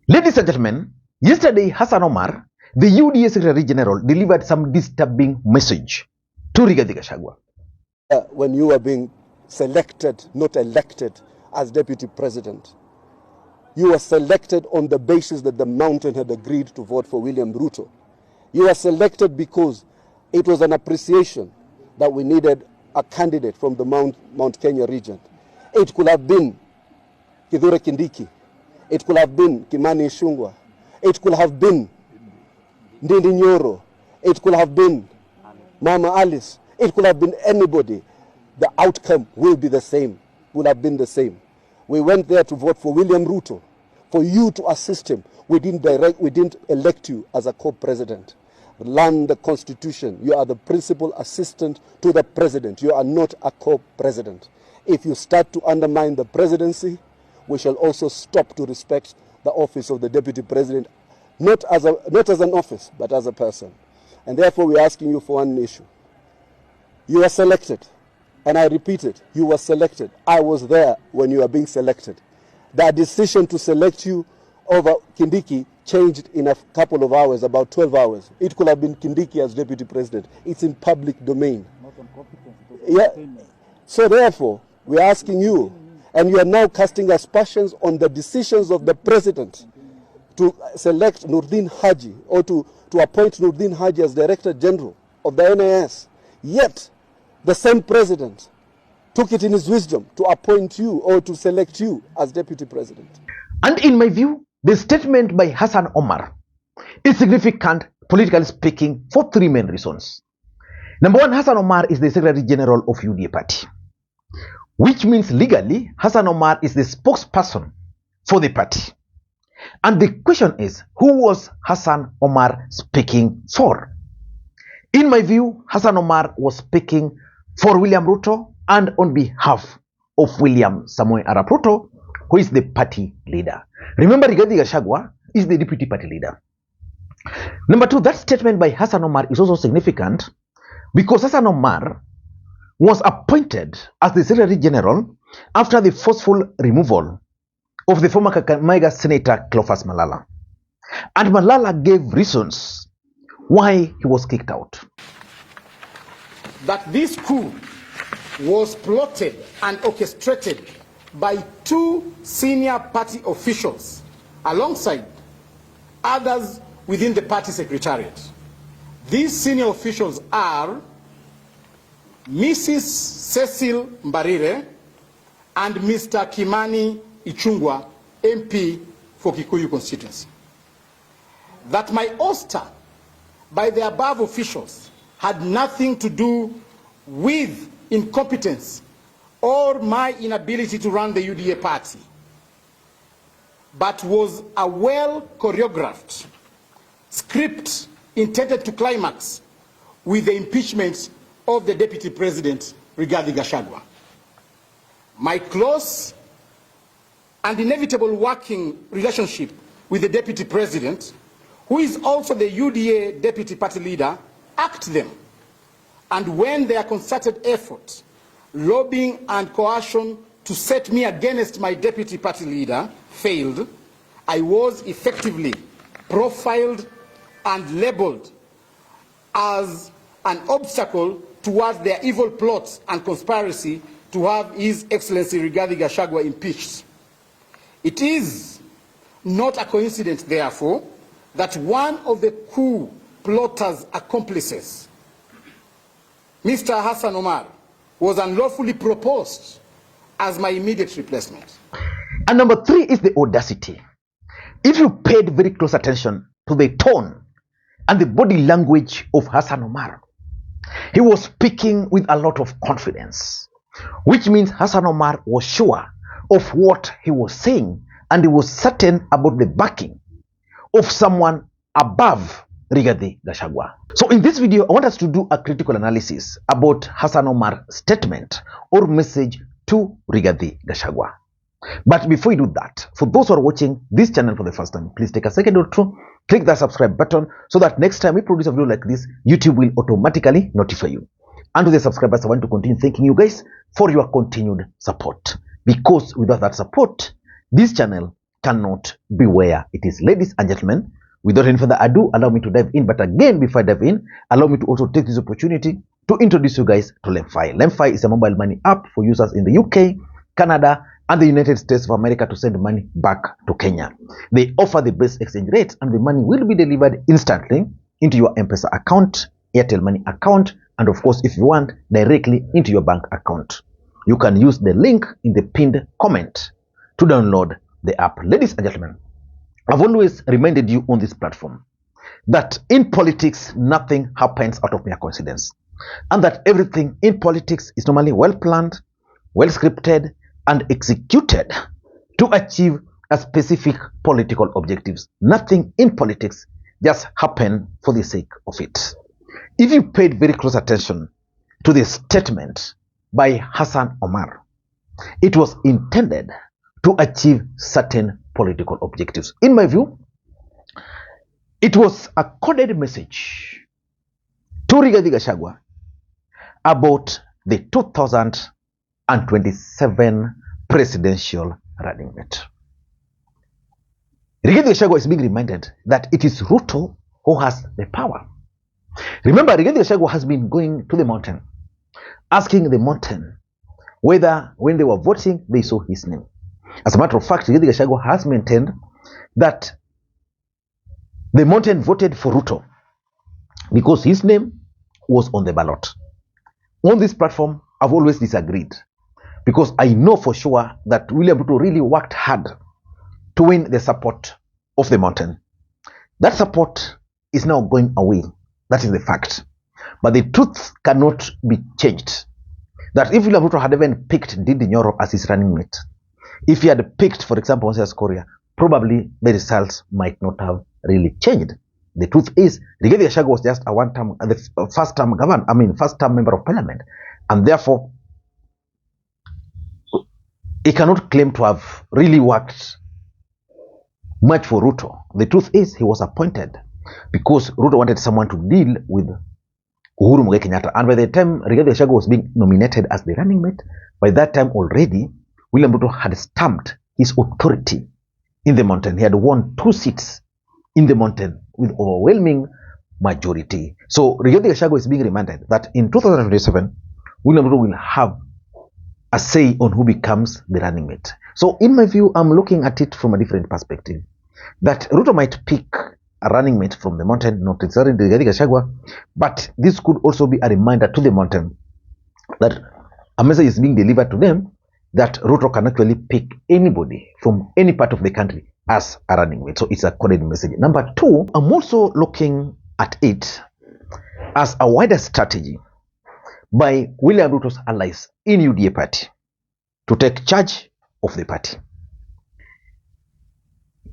Ladies and gentlemen, yesterday Hassan Omar, the UDA Secretary General, delivered some disturbing message to Rigathi Gachagua. When you are being selected, not elected, as deputy president, you were selected on the basis that the mountain had agreed to vote for William Ruto. You were selected because it was an appreciation that we needed a candidate from the Mount Kenya region. It could have been Kithure Kindiki. It could have been Kimani Ichung'wah. It could have been Ndindi Nyoro. It could have been Mama Alice. It could have been anybody. The outcome will be the same, would have been the same. We went there to vote for William Ruto, for you to assist him. We didn't elect you as a co-president. Learn the Constitution. You are the principal assistant to the president. You are not a co-president. If you start to undermine the presidency, we shall also stop to respect the office of the deputy president, not as an office, but as a person. And therefore, we're asking you for one issue. You are selected, and I repeat it, you were selected. I was there when you were being selected. The decision to select you over Kindiki changed in a couple of hours, about 12 hours. It could have been Kindiki as deputy president. It's in public domain. Not on competence. Yeah. So therefore, we're asking you, and you are now casting aspersions on the decisions of the president to select Nurdin Haji or to appoint Nurdin Haji as Director General of the NIS. Yet, the same president took it in his wisdom to appoint you or to select you as Deputy President. And in my view, the statement by Hassan Omar is significant, politically speaking, for three main reasons. Number one, Hassan Omar is the Secretary General of UDA party, which means legally, Hassan Omar is the spokesperson for the party. And the question is, who was Hassan Omar speaking for? In my view, Hassan Omar was speaking for William Ruto and on behalf of William Samoei Arap Ruto, who is the party leader. Remember, Rigathi Gachagua is the deputy party leader. Number two, that statement by Hassan Omar is also significant because Hassan Omar was appointed as the Secretary General after the forceful removal of the former Kakamega Senator Cleophas Malala. And Malala gave reasons why he was kicked out. That this coup was plotted and orchestrated by two senior party officials alongside others within the party secretariat. These senior officials are Mrs. Cecil Mbarire and Mr. Kimani Ichung'wah, MP for Kikuyu constituency. That my ouster by the above officials had nothing to do with incompetence or my inability to run the UDA party, but was a well-choreographed script intended to climax with the impeachment of the Deputy President, Rigathi Gachagua. My close and inevitable working relationship with the Deputy President, who is also the UDA Deputy Party Leader, act them. And when their concerted effort, lobbying and coercion to set me against my Deputy Party Leader failed, I was effectively profiled and labeled as an obstacle towards their evil plots and conspiracy to have His Excellency Rigathi Gachagua impeached. It is not a coincidence, therefore, that one of the coup plotters' accomplices, Mr. Hassan Omar, was unlawfully proposed as my immediate replacement. And number three is the audacity. If you paid very close attention to the tone and the body language of Hassan Omar, he was speaking with a lot of confidence, which means Hassan Omar was sure of what he was saying and he was certain about the backing of someone above Rigathi Gachagua. So in this video, I want us to do a critical analysis about Hassan Omar's statement or message to Rigathi Gachagua. But before you do that, for those who are watching this channel for the first time, please take a second or two, click that subscribe button so that next time we produce a video like this, YouTube will automatically notify you. And to the subscribers, I want to continue thanking you guys for your continued support. Because without that support, this channel cannot be where it is. Ladies and gentlemen, without any further ado, allow me to dive in. But again, before I dive in, allow me to also take this opportunity to introduce you guys to LemFi. LemFi is a mobile money app for users in the UK, Canada, and the United States of America to send money back to Kenya. They offer the best exchange rates, and the money will be delivered instantly into your Mpesa account, Airtel Money account, and of course, if you want, directly into your bank account. You can use the link in the pinned comment to download the app. Ladies and gentlemen, I've always reminded you on this platform that in politics, nothing happens out of mere coincidence, and that everything in politics is normally well planned, well scripted, and executed to achieve a specific political objectives. Nothing in politics just happen for the sake of it. If you paid very close attention to the statement by Hassan Omar, it was intended to achieve certain political objectives. In my view, it was a coded message to Rigathi Gachagua about the 2027 presidential running mate. Rigathi Gachagua is being reminded that it is Ruto who has the power. Remember, Rigathi Gachagua has been going to the mountain, asking the mountain whether when they were voting, they saw his name. As a matter of fact, Rigathi Gachagua has maintained that the mountain voted for Ruto because his name was on the ballot. On this platform, I've always disagreed because I know for sure that William Ruto really worked hard to win the support of the mountain. That support is now going away. That is the fact. But the truth cannot be changed. That if William Ruto had even picked Ndindi Nyoro as his running mate, if he had picked, for example, Moses Korea, probably the results might not have really changed. The truth is, Rigathi Gachagua was just a one-term, the first-term governor, first-term member of parliament, and therefore, he cannot claim to have really worked much for Ruto. The truth is, he was appointed because Ruto wanted someone to deal with Uhuru Kenyatta, and by the time Rigathi Gachagua was being nominated as the running mate, by that time already, William Ruto had stamped his authority in the mountain. He had won 2 seats in the mountain with overwhelming majority. So Rigathi Gachagua is being reminded that in 2027, William Ruto will have a say on who becomes the running mate. So in my view, I'm looking at it from a different perspective. That Ruto might pick a running mate from the mountain, not necessarily Rigathi Gachagua, but this could also be a reminder to the mountain that a message is being delivered to them that Ruto can actually pick anybody from any part of the country as a running mate. So it's a coded message. Number 2, I'm also looking at it as a wider strategy by William Ruto's allies in UDA party to take charge of the party.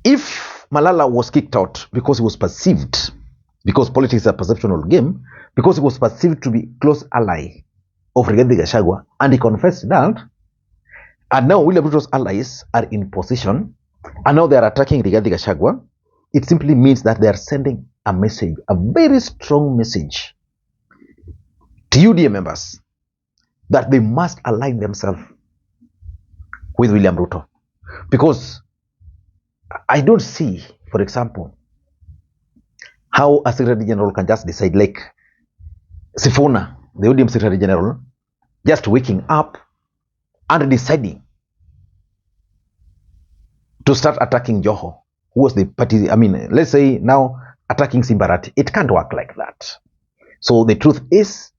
If Malala was kicked out because he was perceived, because politics is a perceptual game, because he was perceived to be close ally of Rigathi Gachagua, and he confessed that, and now William Ruto's allies are in position, and now they are attacking Rigathi Gachagua, it simply means that they are sending a message, a very strong message to UDA members that they must align themselves with William Ruto. Because I don't see, for example, how a Secretary General can just decide, like Sifuna, the ODM Secretary General, just waking up and deciding to start attacking Joho, who was the party, let's say now attacking Simbarati. It can't work like that. So the truth is,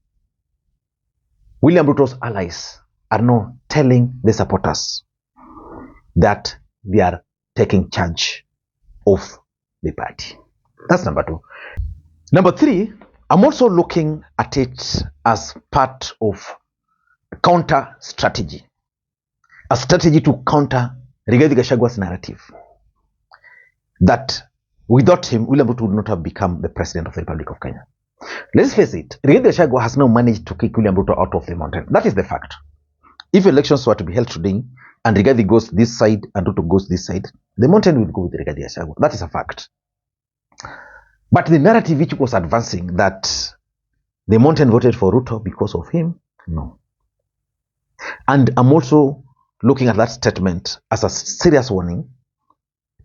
William Ruto's allies are now telling the supporters that they are taking charge of the party. That's number 2. Number 3, I'm also looking at it as part of counter strategy, a strategy to counter Rigathi Gachagua's narrative that without him, William Ruto would not have become the president of the Republic of Kenya. Let's face it, Rigathi Gachagua has now managed to kick William Ruto out of the mountain. That is the fact. If elections were to be held today and Rigathi goes this side and Ruto goes this side, the mountain will go with Rigathi Gachagua. That is a fact. But the narrative which was advancing that the mountain voted for Ruto because of him, no. And I'm also looking at that statement as a serious warning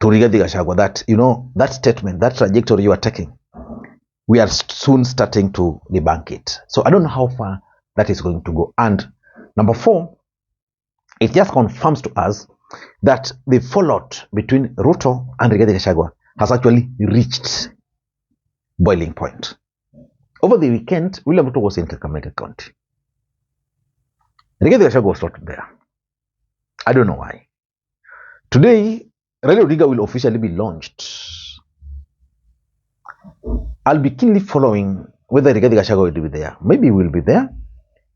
to Rigathi Gachagua that, that statement, that trajectory you are taking, we are soon starting to debunk it. So I don't know how far that is going to go. And number 4, it just confirms to us that the fallout between Ruto and Rigathi Gachagua has actually reached boiling point. Over the weekend, William Ruto was in Kakamega County. Rigathi Gachagua was not there. I don't know why. Today, Raila Odinga will officially be launched. I'll be keenly following whether Rigathi Gachagua will be there. Maybe he will be there,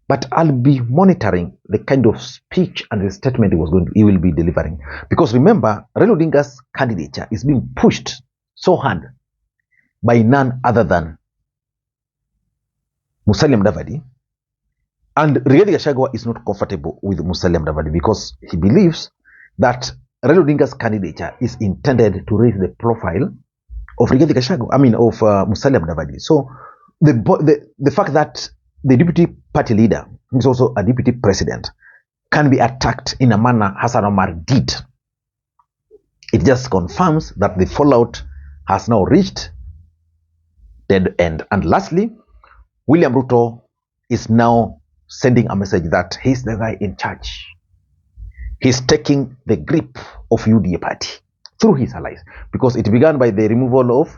but I'll be monitoring the kind of speech and the statement he will be delivering. Because remember, Raila Odinga's candidature is being pushed so hard by none other than Musalia Mudavadi, and Rigathi Gachagua is not comfortable with Musalia Mudavadi because he believes that Raila Odinga's candidature is intended to raise the profile of Rigathi Gachagua, of Musalia Mudavadi. So the fact that the deputy party leader, who is also a deputy president, can be attacked in a manner Hassan Omar did, it just confirms that the fallout has now reached dead end. And lastly, William Ruto is now sending a message that he's the guy in charge. He's taking the grip of UDA party through his allies, because it began by the removal of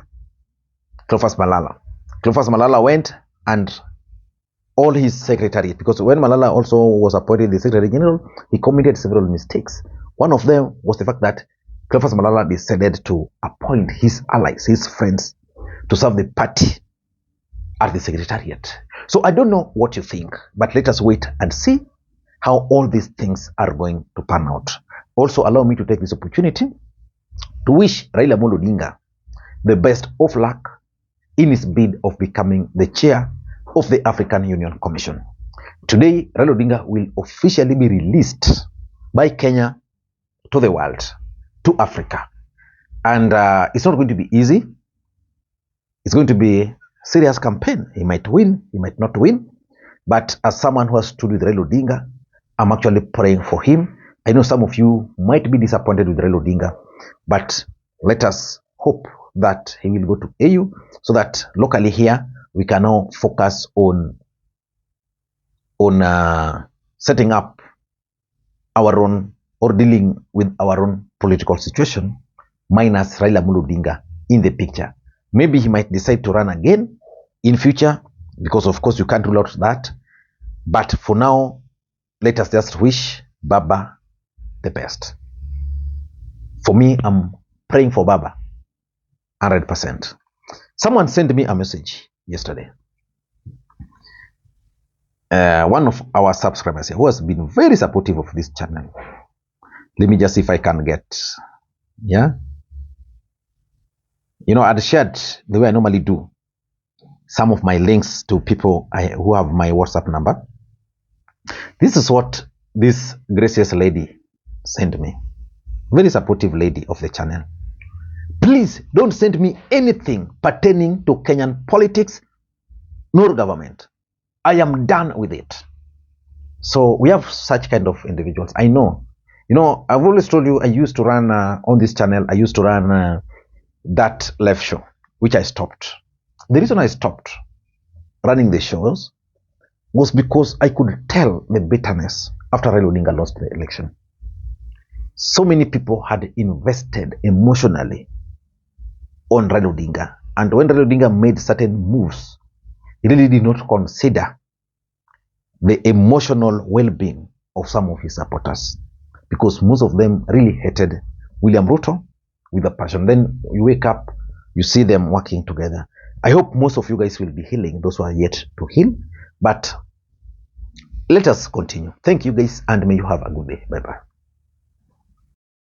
Cleophas Malala. Cleophas Malala went and all his secretariat, because when Malala also was appointed the Secretary General, he committed several mistakes. One of them was the fact that Cleophas Malala decided to appoint his allies, his friends, to serve the party at the Secretariat. So I don't know what you think, but let us wait and see how all these things are going to pan out. Also, allow me to take this opportunity to wish Raila Odinga the best of luck in his bid of becoming the chair of the African Union Commission. Today, Raila Odinga will officially be released by Kenya to the world, to Africa. And it's not going to be easy. It's going to be a serious campaign. He might win, he might not win. But as someone who has stood with Raila Odinga, I'm actually praying for him. I know some of you might be disappointed with Raila Odinga, but let us hope that he will go to AU so that locally here we can now focus on setting up our own or dealing with our own political situation minus Raila Odinga in the picture. Maybe he might decide to run again in future, because of course you can't rule out that. But for now, let us just wish Baba the best. For me, I'm praying for Baba 100%. Someone sent me a message yesterday. One of our subscribers here, who has been very supportive of this channel. Let me just see if I can get, I'd shared the way I normally do some of my links to people who have my WhatsApp number. This is what this gracious lady sent me. Very supportive lady of the channel. Please don't send me anything pertaining to Kenyan politics nor government. I am done with it. So we have such kind of individuals. I know. I've always told you I used to run on this channel. I used to run that live show, which I stopped. The reason I stopped running the shows was because I could tell the bitterness after Raila Odinga lost the election. So many people had invested emotionally on Raila Odinga. And when Raila Odinga made certain moves, he really did not consider the emotional well-being of some of his supporters, because most of them really hated William Ruto with a passion. Then you wake up, you see them working together. I hope most of you guys will be healing, those who are yet to heal. But let us continue. Thank you guys, and may you have a good day. Bye-bye.